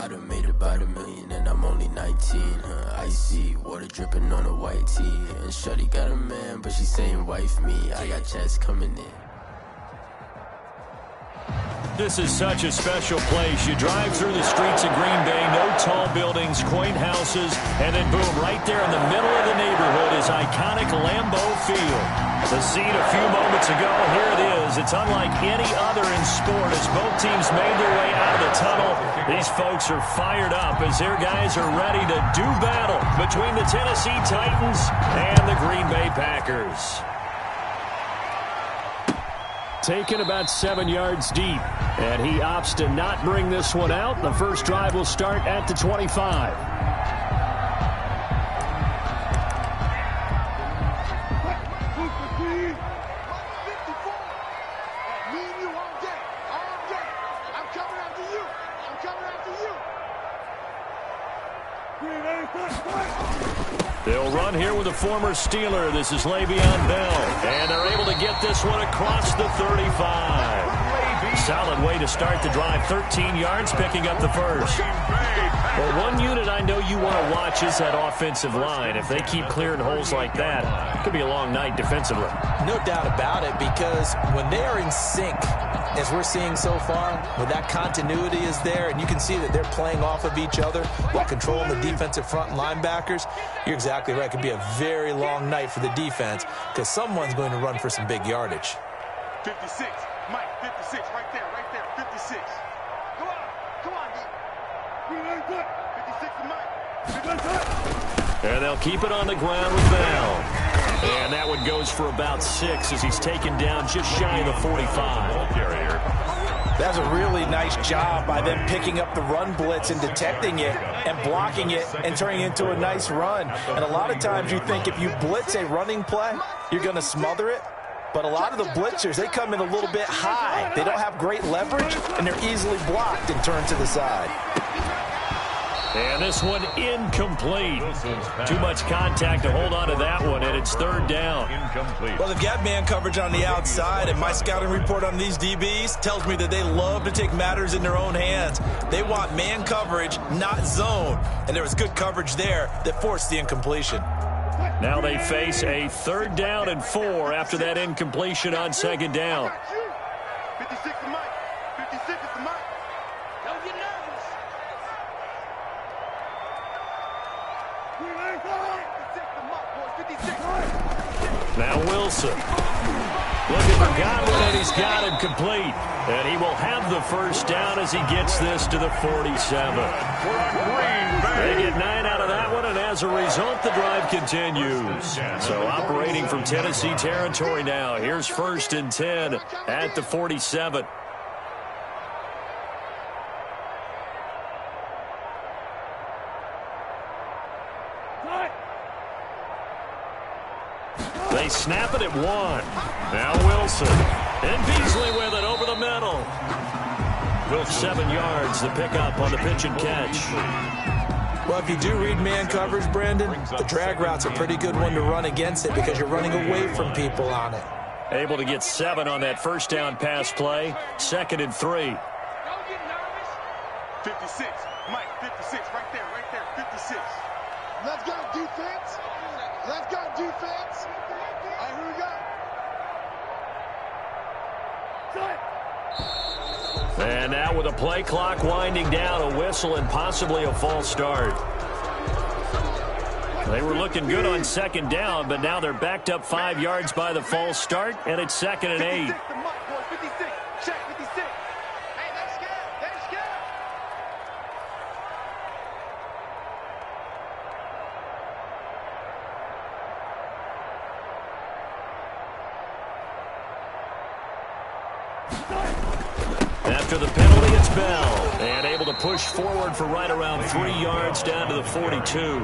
I done made about $1 million and I'm only 19. Icy water dripping on a white tee. And shorty got a man, but she saying wife me. I got checks coming in. This is such a special place. You drive through the streets of Green Bay, no tall buildings, quaint houses, and then boom, right there in the middle of the neighborhood is iconic Lambeau Field. The scene a few moments ago, here it is. It's unlike any other in sport as both teams made their way out of the tunnel. These folks are fired up as their guys are ready to do battle between the Tennessee Titans and the Green Bay Packers. Taken about 7 yards deep, and he opts to not bring this one out. The first drive will start at the 25. They'll run here with a former Steeler. This is Le'Veon Bell. And they're able to get this one across the 35. Solid way to start the drive. 13 yards, picking up the first. Well, one unit I know you want to watch is that offensive line. If they keep clearing holes like that, it could be a long night defensively. No doubt about it, because when they are in sync, as we're seeing so far, when that continuity is there, and you can see that they're playing off of each other while controlling the defensive front and linebackers, you're exactly right. It could be a very long night for the defense because someone's going to run for some big yardage. 56, Mike, 56, right there, 56. Come on, D. 56 to Mike. And they'll keep it on the ground with Bell. And that one goes for about 6 as he's taken down just shy of the 45. That's a really nice job by them picking up the run blitz and detecting it and blocking it and turning it into a nice run. And a lot of times you think if you blitz a running play, you're going to smother it. But a lot of the blitzers, they come in a little bit high. They don't have great leverage, and they're easily blocked and turned to the side. And this one incomplete. Too much contact to hold on to that one, and it's third down. Well, they've got man coverage on the outside, and my scouting report on these DBs tells me that they love to take matters in their own hands. They want man coverage, not zone. And there was good coverage there that forced the incompletion. Now they face a 3rd down and 4 after that incompletion on 2nd down. 56 to Mike. 56 to Mike. Don't get nervous. Now Wilson. Looking for Godwin, and he's got him complete. And he will have the first down as he gets this to the 47. They get 9 out of that one, and as a result, the drive continues. So operating from Tennessee territory now. Here's 1st and 10 at the 47. They snap it at 1. Now Wilson. And Beasley with it over the middle. 7 yards, the pickup on the pitch and catch. Well, if you do read man coverage, Brandon, the drag route's a pretty good one to run against it because you're running away from people on it. Able to get 7 on that first down pass play. 2nd and 3. Don't get nervous. 56. Mike, 56. Right there, 56. Let's go, defense. Let's go, defense. All right, here we go. And now with the play clock winding down, a whistle and possibly a false start. They were looking good on 2nd down, but now they're backed up 5 yards by the false start, and it's 2nd and 8. 56. Check 56. Hey, they're scared. They're scared. After the penalty, it's Bell. And able to push forward for right around 3 yards down to the 42.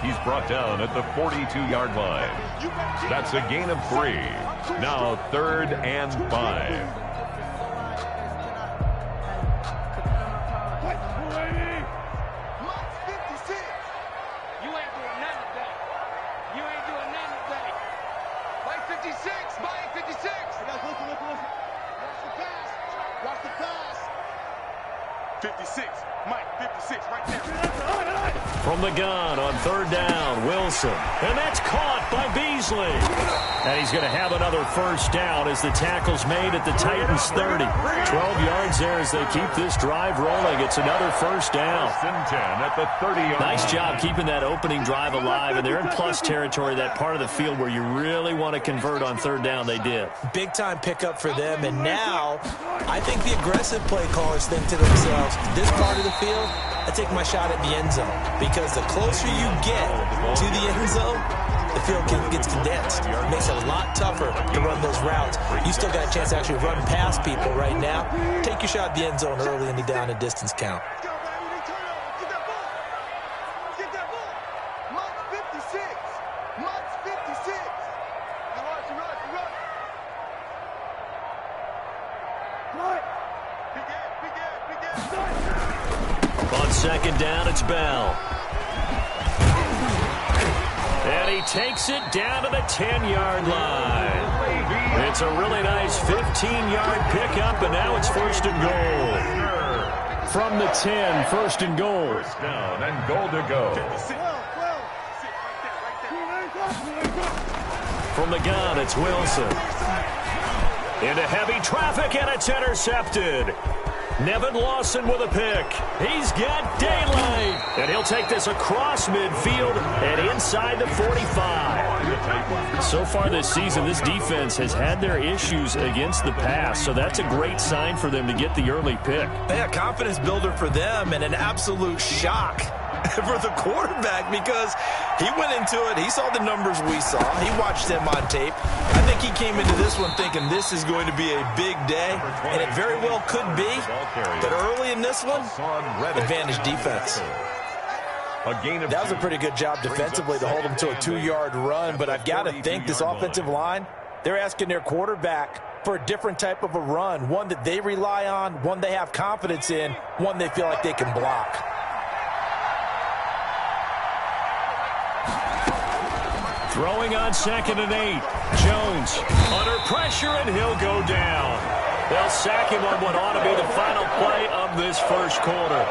He's brought down at the 42-yard line. That's a gain of 3. Now 3rd and 5. Mike, 56, right there. From the gun on third down, Wilson. And that's caught by Beasley. And he's going to have another first down as the tackle's made at the Titans' 30. 12 yards there as they keep this drive rolling. It's another first down. First and 10 at the 30-yard line. Nice job keeping that opening drive alive, and they're in plus territory, that part of the field where you really want to convert on third down. They did. Big-time pickup for them, and now I think the aggressive play callers think to themselves, this part of the field, I take my shot at the end zone, because the closer you get to the end zone, the field gets condensed. It makes it a lot tougher to run those routes. You still got a chance to actually run past people right now. Take your shot at the end zone early in the down and distance count. On second down, it's Bell. And he takes it down to the 10-yard line. It's a really nice 15-yard pickup, and now it's first and goal. From the 10, first and goal. First down and goal to go. From the gun, it's Wilson. Into heavy traffic, and it's intercepted. Nevin Lawson with a pick. He's got daylight. And he'll take this across midfield and inside the 45. So far this season, this defense has had their issues against the pass, so that's a great sign for them to get the early pick. Yeah, confidence builder for them, and an absolute shock for the quarterback, because he went into it, he saw the numbers we saw, he watched them on tape. I think he came into this one thinking this is going to be a big day, and it very well could be, but early in this one, advantage defense. That was a pretty good job defensively to hold him to a 2-yard run, but I've got to think this offensive line, they're asking their quarterback for a different type of a run, one that they rely on, one they have confidence in, one they feel like they can block. Throwing on second and 8. Jones under pressure, and he'll go down. They'll sack him on what ought to be the final play of this first quarter.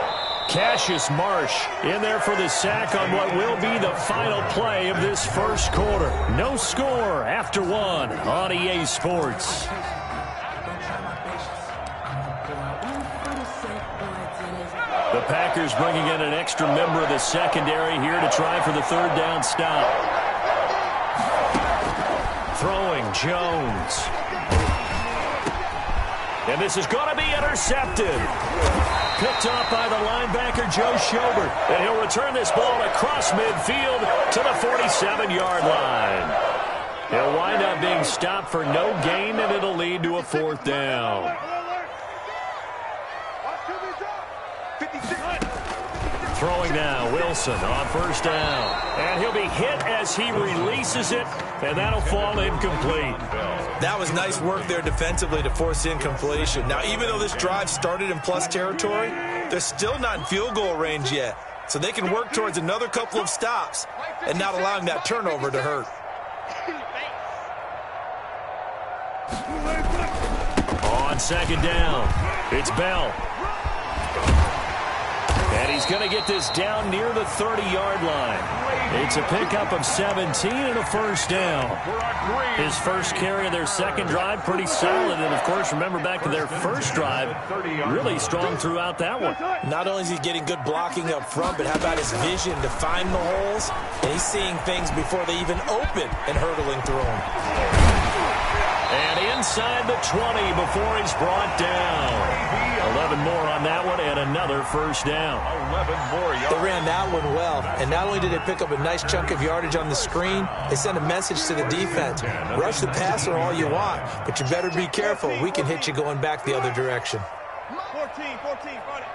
Cassius Marsh in there for the sack on what will be the final play of this first quarter. No score after 1 on EA Sports. The Packers bringing in an extra member of the secondary here to try for the third down stop. Throwing Jones. And this is going to be intercepted. Picked off by the linebacker, Joe Schobert. And he'll return this ball across midfield to the 47-yard line. He'll wind up being stopped for no gain, and it'll lead to a fourth down. Throwing now, Wilson on first down. And he'll be hit as he releases it, and that'll fall incomplete. That was nice work there defensively to force incompletion. Now, even though this drive started in plus territory, they're still not in field goal range yet. So they can work towards another couple of stops and not allowing that turnover to hurt. On second down, it's Bell. And he's going to get this down near the 30-yard line. It's a pickup of 17 and a first down. His first carry of their second drive, pretty solid. And, of course, remember back to their first drive, really strong throughout that one. Not only is he getting good blocking up front, but how about his vision to find the holes? And he's seeing things before they even open and hurtling through them. And inside the 20 before he's brought down. 11 more on that one and another first down. 11 more yards. They ran that one well, and not only did they pick up a nice chunk of yardage on the screen, they sent a message to the defense. Rush the passer all you want, but you better be careful. We can hit you going back the other direction. 14, buddy.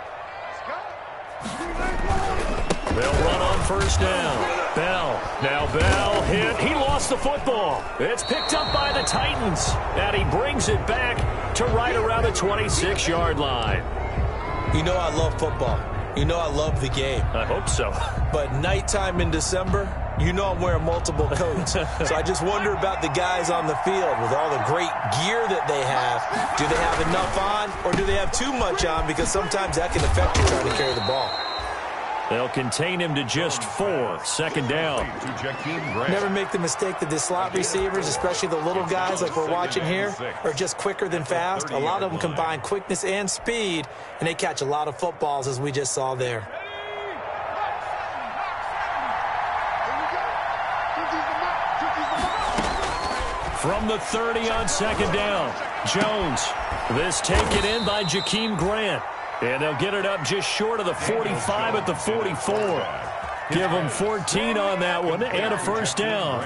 They'll run on first down. Bell. Now Bell hit. He lost the football. It's picked up by the Titans. And he brings it back to right around the 26-yard line. You know I love football. You know I love the game. I hope so. But nighttime in December, you know I'm wearing multiple coats. So I just wonder about the guys on the field with all the great gear that they have. Do they have enough on, or do they have too much on? Because sometimes that can affect you trying to carry the ball. They'll contain him to just 4. Second down. Never make the mistake that the slot receivers, especially the little guys like we're watching here, are just quicker than fast. A lot of them combine quickness and speed, and they catch a lot of footballs, as we just saw there. From the 30 on second down, Jones. This taken in by Jakeem Grant. And they'll get it up just short of the 45 at the 44. Give them 14 on that one and a first down.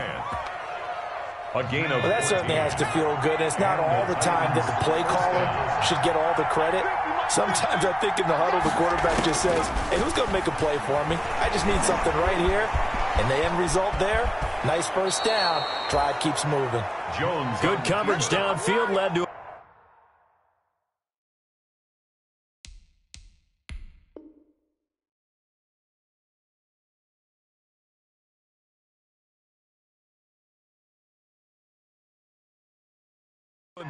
Well, that certainly has to feel good. It's not all the time that the play caller should get all the credit. Sometimes I think in the huddle, the quarterback just says, hey, who's going to make a play for me? I just need something right here. And the end result there, nice first down. Drive keeps moving. Good coverage downfield led to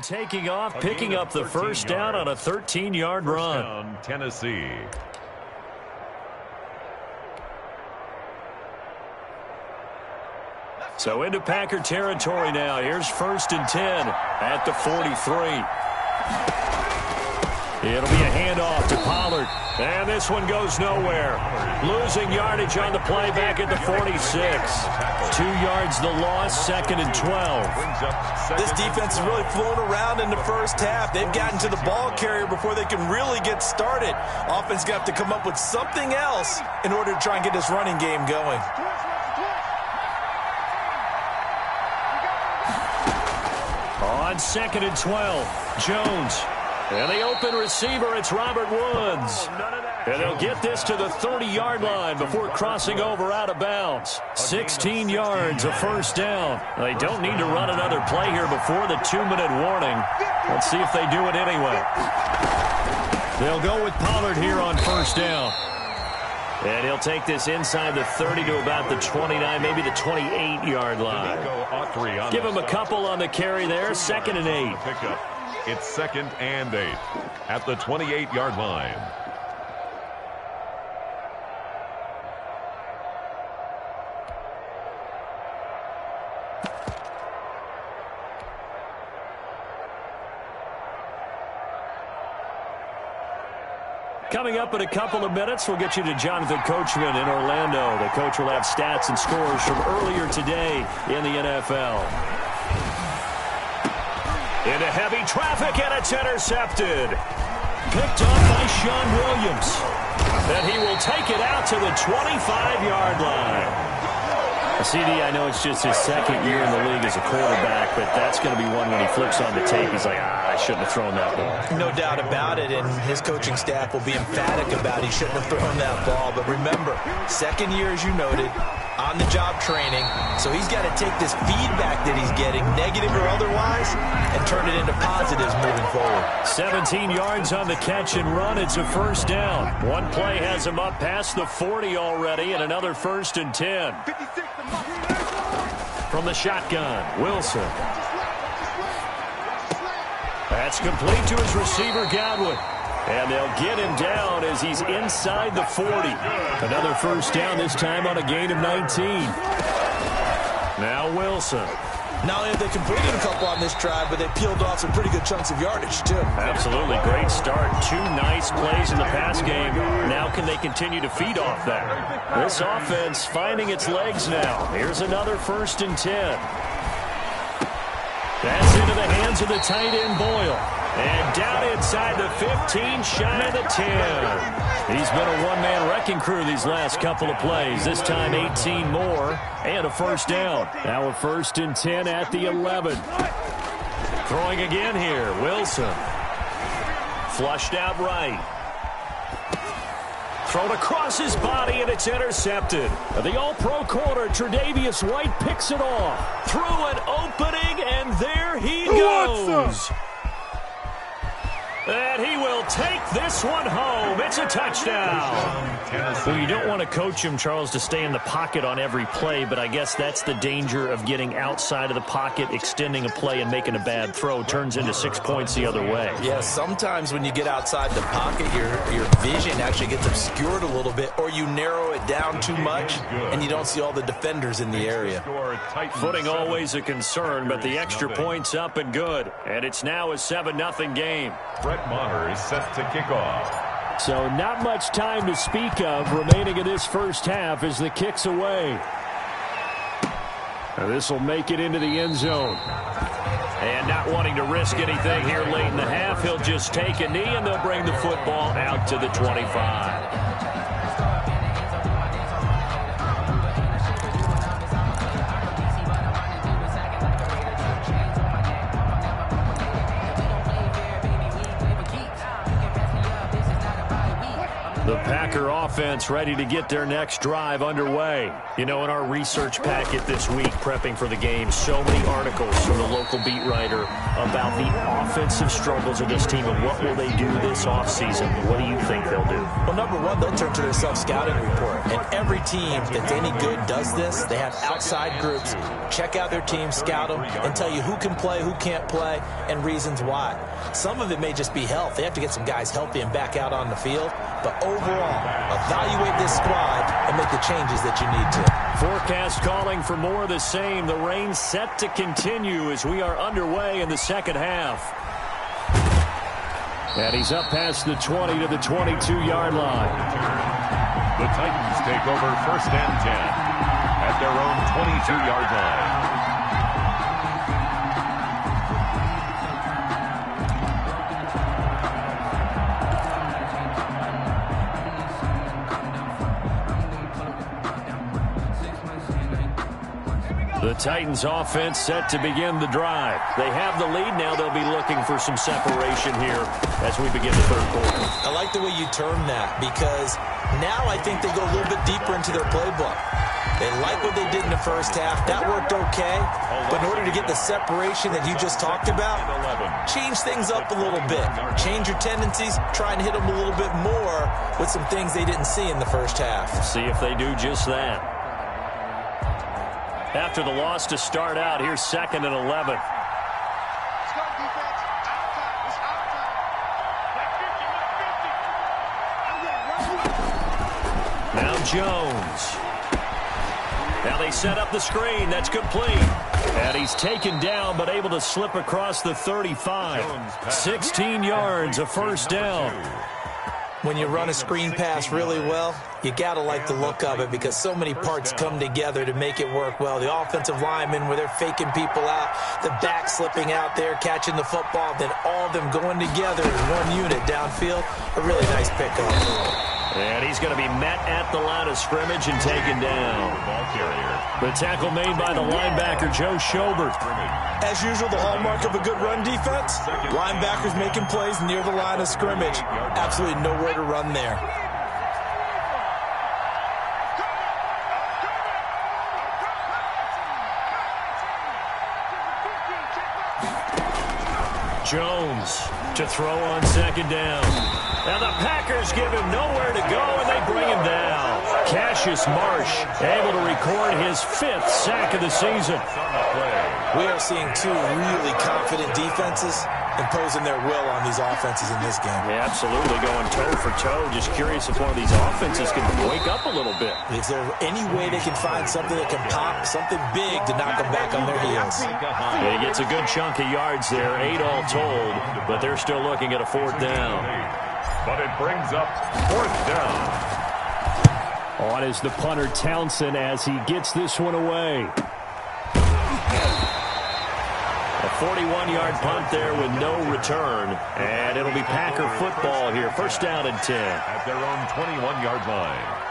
taking off, picking up the first down on a 13-yard run. Down, Tennessee. So into Packer territory now. Here's 1st and 10 at the 43. It'll be a handoff to Pollard. And this one goes nowhere. Losing yardage on the play back at the 46. 2 yards the loss, 2nd and 12. This defense has really flown around in the first half. They've gotten to the ball carrier before they can really get started. Offense going to have to come up with something else in order to try and get this running game going. On 2nd and 12, Jones. And the open receiver, it's Robert Woods. And they'll get this to the 30-yard line before crossing over out of bounds. 16 yards, a first down. They don't need to run another play here before the 2-minute warning. Let's see if they do it anyway. They'll go with Pollard here on first down. And he'll take this inside the 30 to about the 29, maybe the 28-yard line. Give him a couple on the carry there, 2nd and 8. It's 2nd and 8 at the 28-yard line. Coming up in a couple of minutes, we'll get you to Jonathan Coachman in Orlando. The coach will have stats and scores from earlier today in the NFL. Into heavy traffic, and it's intercepted. Picked up by Sean Williams. And he will take it out to the 25-yard line. CD, I know it's just his 2nd year in the league as a quarterback, but that's going to be one when he flips on the tape. He's like, I shouldn't have thrown that ball. No doubt about it, and his coaching staff will be emphatic about he shouldn't have thrown that ball. But remember, 2nd year, as you noted, on-the-job training. So he's got to take this feedback that he's getting, negative or otherwise, and turn it into positives moving forward. 17 yards on the catch and run. It's a first down. One play has him up past the 40 already, and another 1st and 10. From the shotgun, Wilson. That's complete to his receiver, Godwin. And they'll get him down as he's inside the 40. Another first down, this time on a gain of 19. Now Wilson. Not only have they completed a couple on this drive, but they peeled off some pretty good chunks of yardage, too. Absolutely. Great start. 2 nice plays in the pass game. Now can they continue to feed off that? This offense finding its legs now. Here's another 1st and 10. That's into the hands of the tight end, Boyle. And down inside the 15, shy of the 10. He's been a one-man wrecking crew these last couple of plays. This time 18 more and a first down. Now a 1st and 10 at the 11. Throwing again here, Wilson. Flushed out right. Thrown across his body, and it's intercepted. The all-pro corner, Tre'Davious White, picks it off. Through an opening, and there he goes. And he will take this one home. It's a touchdown. Well, you don't want to coach him, Charles, to stay in the pocket on every play, but I guess that's the danger of getting outside of the pocket, extending a play, and making a bad throw. Turns into 6 points the other way. Yeah, sometimes when you get outside the pocket, your vision actually gets obscured a little bit, or you narrow it down too much, and you don't see all the defenders in the area. Footing always a concern, but the extra point's up and good. And it's now a 7-0 game. Brett Maher is set to kick off. So not much time to speak of remaining in this first half as the kick's away. This will make it into the end zone. And not wanting to risk anything here late in the half, he'll just take a knee and they'll bring the football out to the 25. The Packer offense ready to get their next drive underway. You know, in our research packet this week, prepping for the game, so many articles from the local beat writer about the offensive struggles of this team and what will they do this offseason. What do you think they'll do? Well, number one, they'll turn to their self-scouting report. And every team that's any good does this. They have outside groups. Check out their team, scout them, and tell you who can play, who can't play, and reasons why. Some of it may just be health. They have to get some guys healthy and back out on the field. But overall, evaluate this squad and make the changes that you need to. Forecast calling for more of the same. The rain set to continue as we are underway in the second half. And he's up past the 20 to the 22-yard line. The Titans take over 1st and 10 at their own 22-yard line. The Titans offense set to begin the drive. They have the lead. Now they'll be looking for some separation here as we begin the third quarter. I like the way you term that because now I think they go a little bit deeper into their playbook. They like what they did in the first half. That worked okay. But in order to get the separation that you just talked about, change things up a little bit. Change your tendencies. Try and hit them a little bit more with some things they didn't see in the first half. See if they do just that. After the loss to start out, here's 2nd and 11. Now Jones. Now they set up the screen. That's complete. And he's taken down but able to slip across the 35. 16 yards, a first down. When you run a screen pass really well, you got to like the look of it because so many parts come together to make it work well. The offensive linemen where they're faking people out, the back slipping out there, catching the football, then all of them going together as one unit downfield. A really nice pickup. And he's going to be met at the line of scrimmage and taken down. The tackle made by the linebacker, Joe Schobert. As usual, the hallmark of a good run defense, linebackers making plays near the line of scrimmage. Absolutely nowhere to run there. Jones to throw on 2nd down. Now the Packers give him nowhere to go, and they bring him down. Cassius Marsh able to record his 5th sack of the season. We are seeing two really confident defenses imposing their will on these offenses in this game. Yeah, absolutely, going toe for toe. Just curious if one of these offenses can wake up a little bit. Is there any way they can find something that can pop, something big to knock them back on their heels? Yeah, he gets a good chunk of yards there, 8 all told, but they're still looking at a 4th down. But it brings up 4th down. On is the punter Townsend as he gets this one away. A 41-yard punt there with no return. And it'll be Packer football here. 1st down and 10. At their own 21-yard line.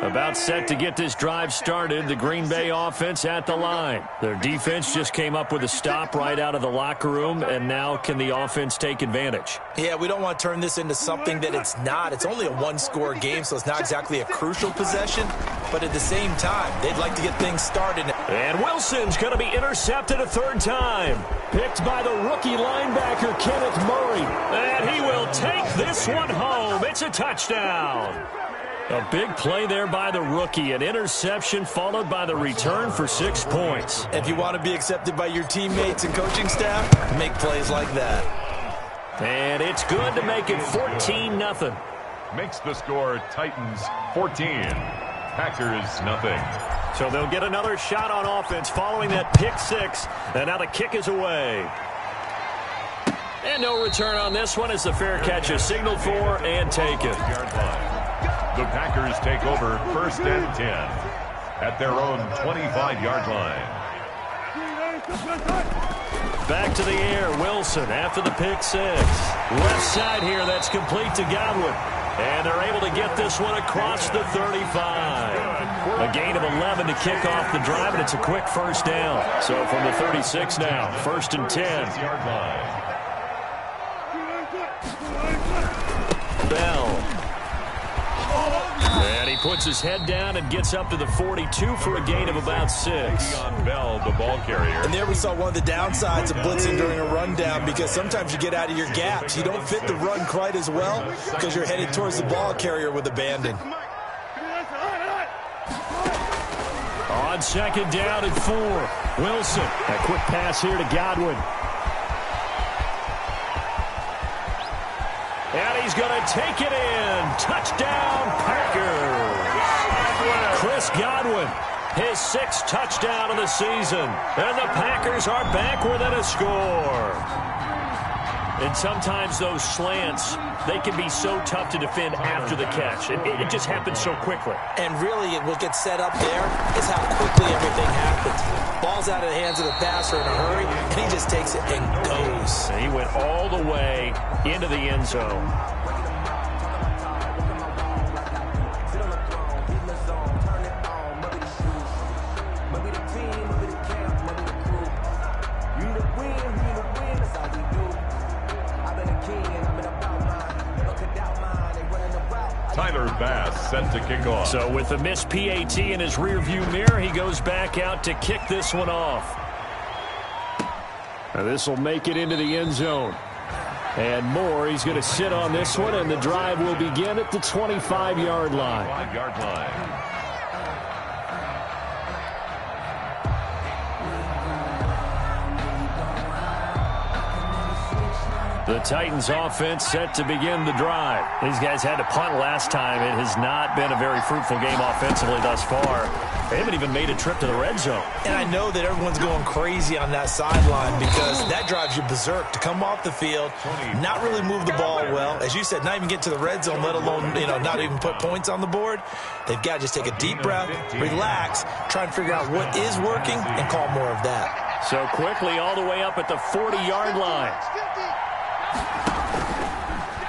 About set to get this drive started. The Green Bay offense at the line. Their defense just came up with a stop right out of the locker room, and now can the offense take advantage? Yeah, we don't want to turn this into something that it's not. It's only a one-score game, so it's not exactly a crucial possession, but at the same time, they'd like to get things started. And Wilson's going to be intercepted a third time. Picked by the rookie linebacker, Kenneth Murray. And he will take this one home. It's a touchdown. A big play there by the rookie. An interception followed by the return for 6 points. If you want to be accepted by your teammates and coaching staff, make plays like that. And it's good to make it 14-0. Makes the score Titans 14. Packers nothing. So they'll get another shot on offense following that pick six. And now the kick is away. And no return on this one as the fair catch is signaled for and taken. The Packers take over 1st and 10 at their own 25-yard line. Back to the air, Wilson after the pick six. Left side here, that's complete to Godwin. And they're able to get this one across the 35. A gain of 11 to kick off the drive, and it's a quick first down. So from the 36 now, 1st and 10. Bell. And he puts his head down and gets up to the 42 for a gain of about 6. On Bell, the ball carrier. And there we saw one of the downsides of blitzing during a rundown, because sometimes you get out of your gaps. You don't fit the run quite as well because you're headed towards the ball carrier with abandon. On 2nd down and 4. Wilson. A quick pass here to Godwin. And he's going to take it in. Touchdown, Packers. Chris Godwin, his 6th touchdown of the season. And the Packers are back within a score. And sometimes those slants, they can be so tough to defend after the catch. It just happens so quickly. And really, what gets set up there is how quickly everything happens. Ball's out of the hands of the passer in a hurry, and he just takes it and goes. And he went all the way into the end zone. Bass set to kick off. So with the missed PAT in his rearview mirror, he goes back out to kick this one off. Now this will make it into the end zone. And more, he's going to sit on this one, and the drive will begin at the 25-yard line. 5-yard line. The Titans offense set to begin the drive. These guys had to punt last time. It has not been a very fruitful game offensively thus far. They haven't even made a trip to the red zone. And I know that everyone's going crazy on that sideline because that drives you berserk to come off the field, not really move the ball well. As you said, not even get to the red zone, let alone, not even put points on the board. They've got to just take a deep breath, relax, try and figure out what is working, and call more of that. So quickly all the way up at the 40-yard line.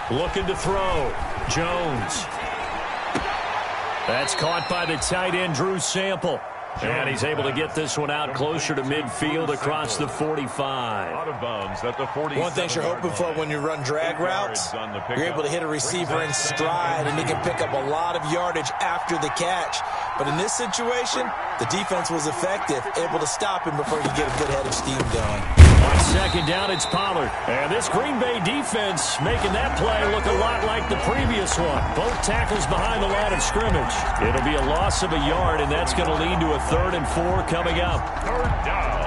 Looking to throw. Jones. That's caught by the tight end, Drew Sample. And he's able to get this one out closer to midfield across the 45. Out of bounds at the 40. One thing you're hoping for when you run drag routes, you're able to hit a receiver in stride, and he can pick up a lot of yardage after the catch. But in this situation, the defense was effective, able to stop him before he get a good head of steam going. On 2nd down, it's Pollard. And this Green Bay defense making that play look a lot like the previous one. Both tackles behind the line of scrimmage. It'll be a loss of a yard, and that's going to lead to a 3rd and 4 coming up. 3rd down.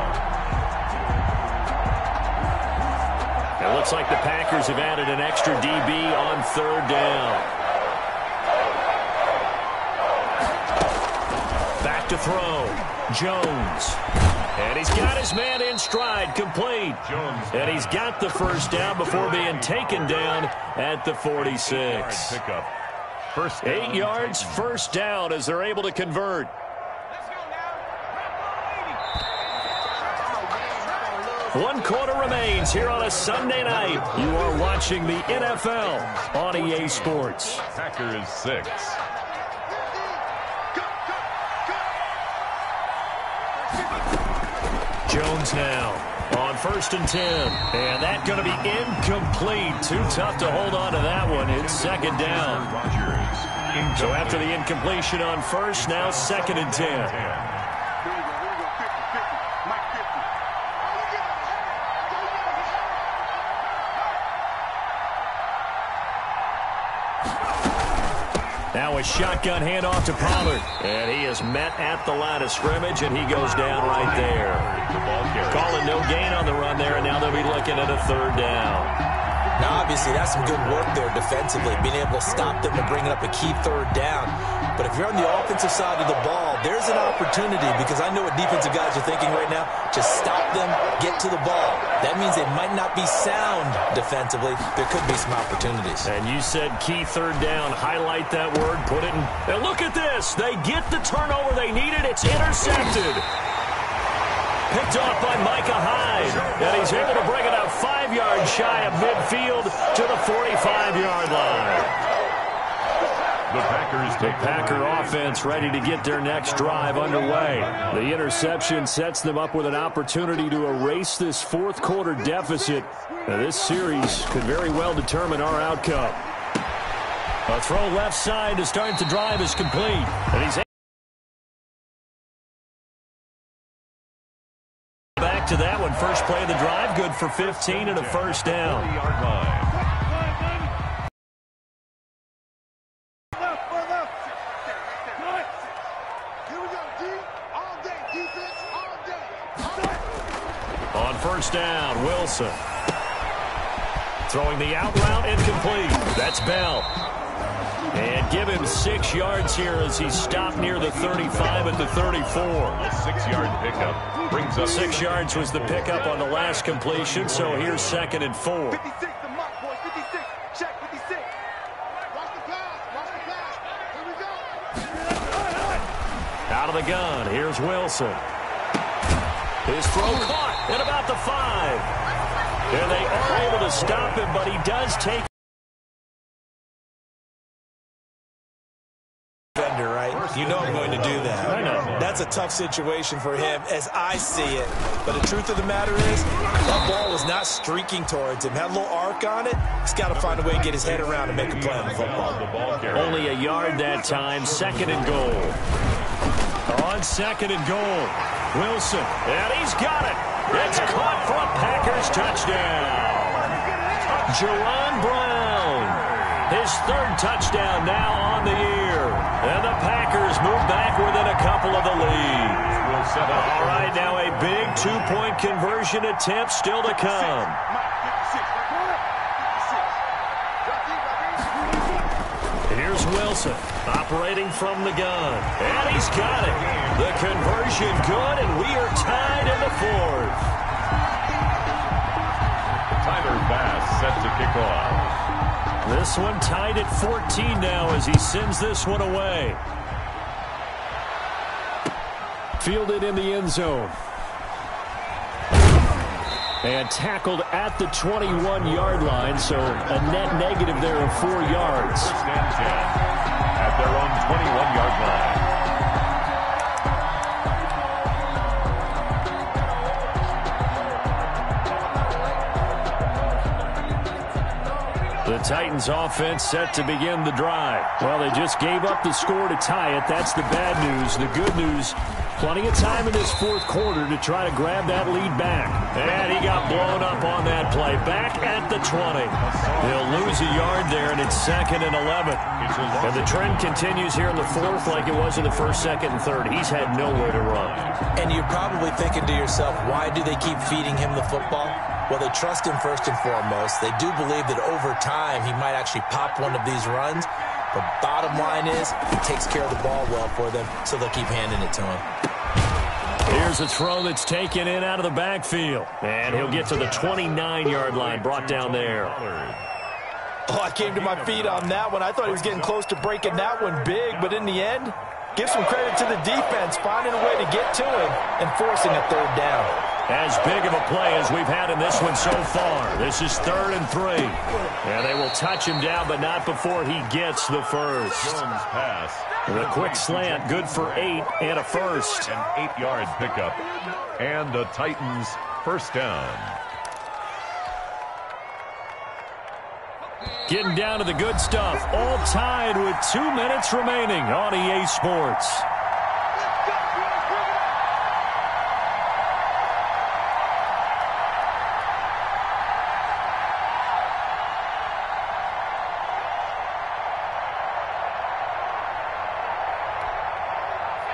It looks like the Packers have added an extra DB on 3rd down. Back to throw. Jones. And he's got his man in stride, complete. Jones. And he's got the first down before being taken down at the 46. Pickup. First 8 yards, first down as they're able to convert. One quarter remains here on a Sunday night. You are watching the NFL on EA Sports. Packers 6. Jones now on 1st and 10. And that's going to be incomplete. Too tough to hold on to that one. It's 2nd down. So after the incompletion on 1st, now 2nd and 10. Now a shotgun handoff to Pollard. And he is met at the line of scrimmage, and he goes down right there. Calling no gain on the run there, and now they'll be looking at a 3rd down. Now, obviously, that's some good work there defensively, being able to stop them and bringing up a key 3rd down. But if you're on the offensive side of the ball, there's an opportunity, because I know what defensive guys are thinking right now. Just stop them, get to the ball. That means they might not be sound defensively. There could be some opportunities. And you said key 3rd down. Highlight that word, put it in. And look at this. They get the turnover they needed. It's intercepted. Picked off by Micah Hyde. And he's able to bring it out 5 yards shy of midfield to the 45-yard line. The Packer offense ready to get their next drive underway. The interception sets them up with an opportunity to erase this 4th quarter deficit. Now, this series could very well determine our outcome. A throw left side to start the drive is complete. And he's back to that one. First play of the drive, good for 15 and a 1st down. On 1st down, Wilson. Throwing the out route, incomplete. That's Bell. And give him 6 yards here as he's stopped near the 35 at the 34. A 6-yard pickup brings up 6 yards was the pickup on the last completion, so here's 2nd and 4. 56, the mark, boys. 56. Check 56. Watch the pass. Watch the pass. Here we go. Out of the gun, here's Wilson. His throw caught at about the 5. And they are able to stop him, but he does take. Right? You know I'm going to do that. I know. That's a tough situation for him as I see it. But the truth of the matter is, that ball was not streaking towards him. Had a little arc on it. He's got to find a way to get his head around and make a play on the football. Only a yard that time. 2nd and goal. On 2nd and goal. Wilson. And he's got it. It's caught for a Packers touchdown. Jaron Brown. His 3rd touchdown now on the year. And the Packers move back within a couple of the lead. All right, now a big 2-point conversion attempt still to come. Here's Wilson operating from the gun. And he's got it. The conversion good, and we are tied in the 4th. Tyler Bass set to kick off. This one tied at 14 now as he sends this one away. Fielded in the end zone. And tackled at the 21-yard line, so a net negative there of 4 yards. 1st and 10 at their own 21-yard line. The Titans offense set to begin the drive. Well, they just gave up the score to tie it. That's the bad news. The good news, plenty of time in this 4th quarter to try to grab that lead back. And he got blown up on that play. Back at the 20. They'll lose a yard there, and it's 2nd and 11. And the trend continues here in the 4th like it was in the 1st, 2nd, and 3rd. He's had nowhere to run. And you're probably thinking to yourself, why do they keep feeding him the football? Well, they trust him first and foremost. They do believe that over time he might actually pop one of these runs. But bottom line is he takes care of the ball well for them, so they'll keep handing it to him. Here's a throw that's taken in out of the backfield. And he'll get to the 29-yard line, brought down there. Oh, I came to my feet on that one. I thought he was getting close to breaking that one big, but in the end, give some credit to the defense, finding a way to get to him and forcing a 3rd down. As big of a play as we've had in this one so far. This is 3rd and 3. And they will touch him down, but not before he gets the 1st. Jones pass The quick slant, good for 8 and a first. An 8-yard pickup. And the Titans first down. Getting down to the good stuff. All tied with 2 minutes remaining on EA Sports.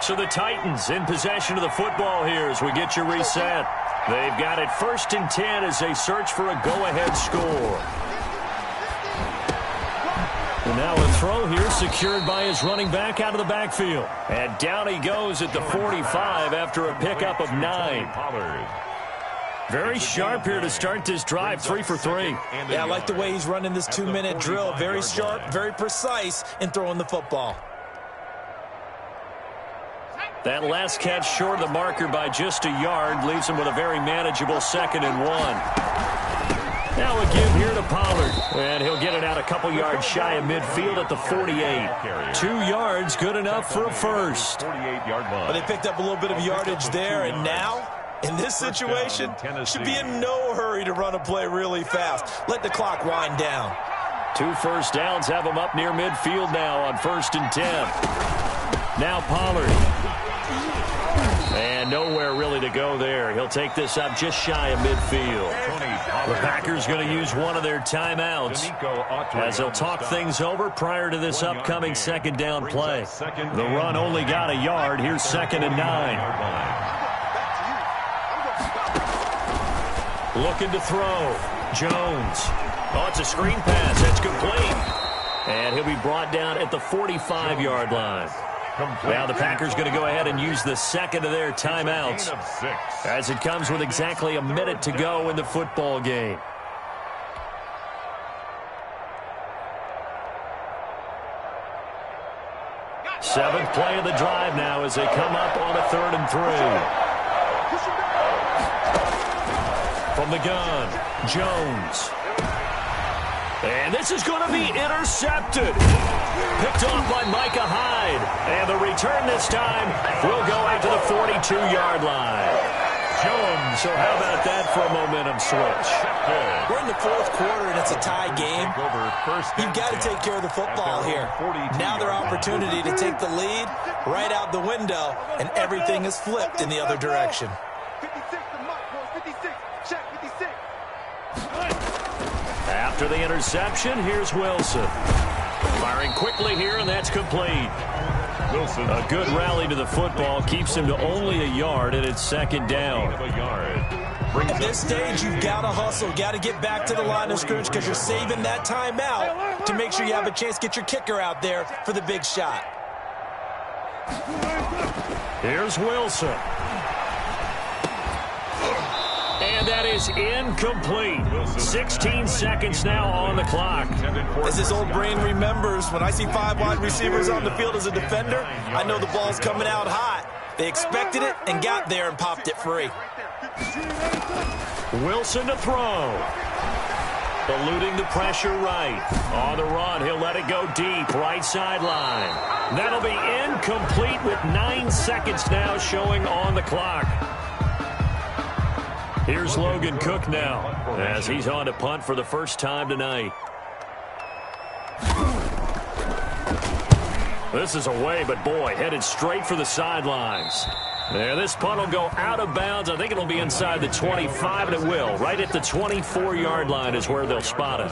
So the Titans in possession of the football here as we get you reset. They've got it 1st and 10 as they search for a go-ahead score. And now a throw here secured by his running back out of the backfield. And down he goes at the 45 after a pickup of 9. Very sharp here to start this drive, 3 for 3. Yeah, I like the way he's running this 2-minute drill. Very sharp, very precise in throwing the football. That last catch short of the marker by just a yard leaves him with a very manageable 2nd and 1. Now a give here to Pollard, and he'll get it out a couple yards shy of midfield at the 48. 2 yards, good enough for a first. 48-yard line. Well, they picked up a little bit of yardage there, and now, in this situation, should be in no hurry to run a play really fast. Let the clock wind down. 2 first downs have him up near midfield now on 1st and 10. Now Pollard. And nowhere really to go there. He'll take this up just shy of midfield. The Packers going to use one of their timeouts as they'll talk things over prior to this upcoming 2nd down play. The run only got a yard. Here's 2nd and 9. Looking to throw. Jones. Oh, it's a screen pass. That's complete. And he'll be brought down at the 45-yard line. Now the Packers going to go ahead and use the 2nd of their timeouts as it comes with exactly a minute to go in the football game. Seventh play of the drive now as they come up on a 3rd and 3. From the gun, Jones. And this is going to be intercepted. Picked off by Micah Hyde. And the return this time will go out to the 42-yard line. Jones, so how about that for a momentum switch? We're in the 4th quarter, and it's a tie game. You've got to take care of the football here. Now their opportunity to take the lead right out the window, and everything is flipped in the other direction. 56 to Mark, 56. Check 56. After the interception, here's Wilson. Firing quickly here, and that's complete. Wilson. A good rally to the football keeps him to only a yard, and it's 2nd down. At this stage, you've got to hustle. Got to get back to the line of scrimmage because you're saving that timeout to make sure you have a chance to get your kicker out there for the big shot. Here's Wilson. And that is incomplete. 16 seconds now on the clock. As his old brain remembers, when I see 5 wide receivers on the field as a defender, I know the ball's coming out hot. They expected it and got there and popped it free. Wilson to throw. Eluding the pressure right. On the run, he'll let it go deep. Right sideline. That'll be incomplete with 9 seconds now showing on the clock. Here's Logan Cook now as he's on to punt for the first time tonight. This is away, but boy, headed straight for the sidelines. There, this punt will go out of bounds. I think it'll be inside the 25, and it will. Right at the 24-yard line is where they'll spot it.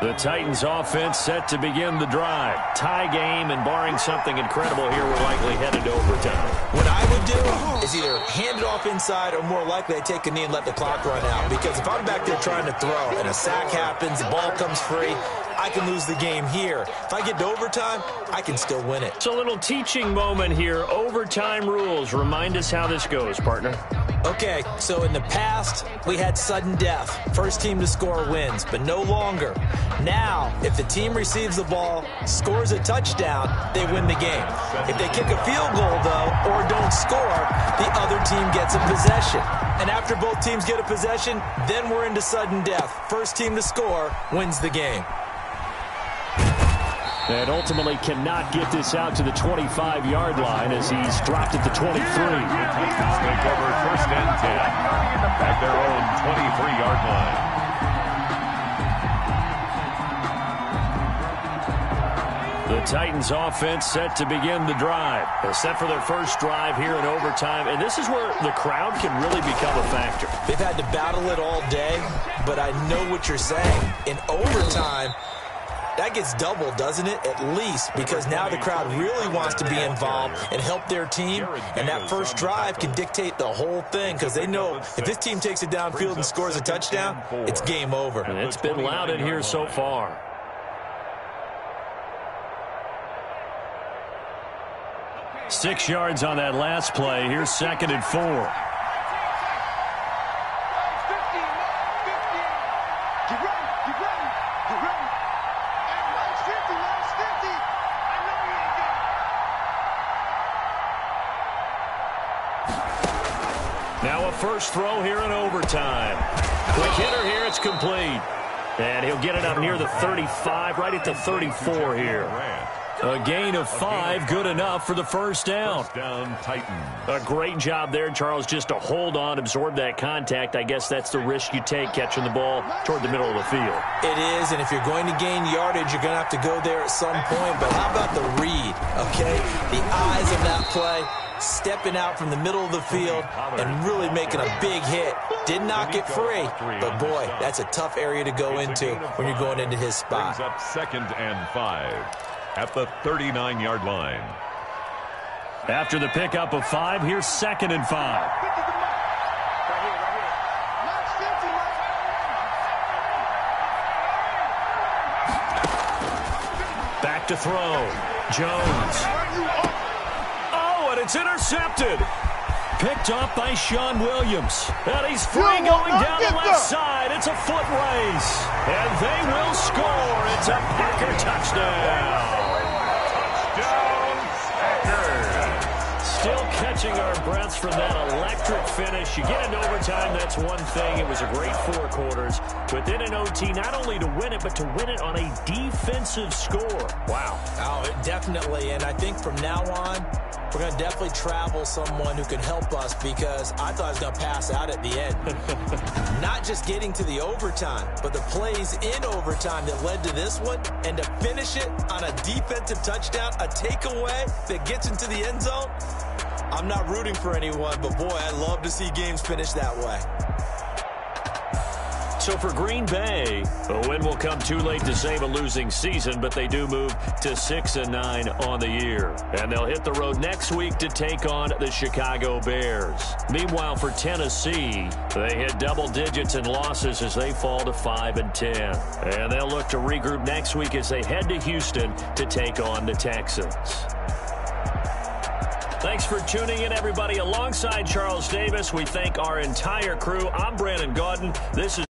The Titans offense set to begin the drive. Tie game, and barring something incredible here, we're likely headed to overtime. What I would do is either hand it off inside or more likely I take a knee and let the clock run out. Because if I'm back there trying to throw and a sack happens, the ball comes free, I can lose the game here. If I get to overtime, I can still win it. It's a little teaching moment here. Overtime rules. Remind us how this goes, partner. Okay, so in the past, we had sudden death. First team to score wins, but no longer. Now, if the team receives the ball, scores a touchdown, they win the game. If they kick a field goal, though, or don't score, the other team gets a possession. And after both teams get a possession, then we're into sudden death. First team to score wins the game. And ultimately cannot get this out to the 25-yard line as he's dropped at the 23. Titans take over 1st and 10 at their own 23-yard line. The Titans offense set to begin the drive. They're set for their first drive here in overtime, and this is where the crowd can really become a factor. They've had to battle it all day, but I know what you're saying. In overtime, that gets doubled, doesn't it? At least, because now the crowd really wants to be involved and help their team, and that first drive can dictate the whole thing because they know if this team takes it downfield and scores a touchdown, it's game over. And it's been loud in here so far. Six yards on that last play. Here's 2nd and 4. Now a first throw here in overtime. Quick hitter here. It's complete. And he'll get it up near the 35, right at the 34 here. A gain of 5, good enough for the first down. First down, Titans. A great job there, Charles, just to hold on, absorb that contact. I guess that's the risk you take catching the ball toward the middle of the field. It is, and if you're going to gain yardage, you're going to have to go there at some point. But how about the read, okay? The eyes of that play, stepping out from the middle of the field and really making a big hit. Did not get free, but boy, that's a tough area to go into when you're going into his spot. Brings up 2nd and 5 at the 39-yard line. After the pickup of 5, here's 2nd and 5. Back to throw. Jones. Oh, and it's intercepted. Picked up by Sean Williams. And he's free going down the left side. It's a foot race. And they will score. It's a Packer touchdown. Still catching our breaths from that electric finish. You get into overtime, that's one thing. It was a great 4 quarters. But then in OT, not only to win it, but to win it on a defensive score. Wow. Oh, definitely. And I think from now on, we're going to definitely travel someone who can help us because I thought I was going to pass out at the end. Not just getting to the overtime, but the plays in overtime that led to this one, and to finish it on a defensive touchdown, a takeaway that gets into the end zone. I'm not rooting for anyone, but boy, I'd love to see games finish that way. So for Green Bay, a win will come too late to save a losing season, but they do move to 6-9 on the year. And they'll hit the road next week to take on the Chicago Bears. Meanwhile, for Tennessee, they hit double digits in losses as they fall to 5-10. And they'll look to regroup next week as they head to Houston to take on the Texans. Thanks for tuning in, everybody. Alongside Charles Davis, we thank our entire crew. I'm Brandon Gaudin. This is